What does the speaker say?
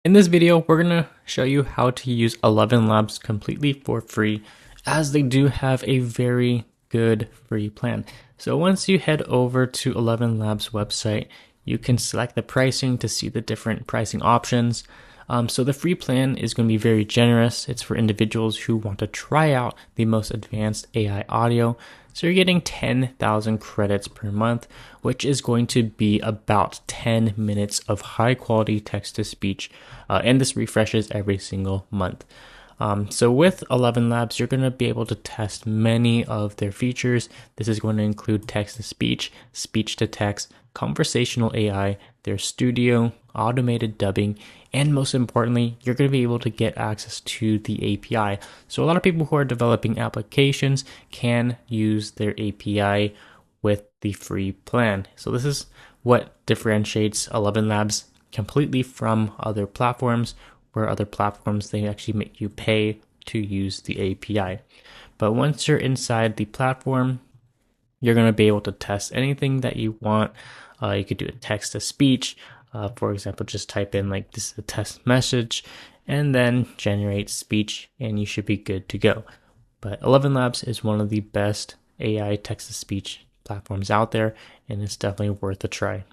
In this video, we're going to show you how to use ElevenLabs completely for free, as they do have a very good free plan. So once you head over to ElevenLabs website, you can select the pricing to see the different pricing options. So the free plan is going to be very generous. It's for individuals who want to try out the most advanced AI audio. So you're getting 10,000 credits per month, which is going to be about 10 minutes of high quality text to speech. And this refreshes every single month. So with ElevenLabs, you're going to be able to test many of their features. This is going to include text to speech, speech to text, conversational AI, their studio, automated dubbing, and most importantly, you're going to be able to get access to the API. So a lot of people who are developing applications can use their API with the free plan. So this is what differentiates ElevenLabs completely from other platforms, where other platforms, they actually make you pay to use the API. But once you're inside the platform, you're going to be able to test anything that you want. You could do a text to speech. For example, just type in like this is a test message and then generate speech and you should be good to go. But ElevenLabs is one of the best AI text to speech platforms out there, and it's definitely worth a try.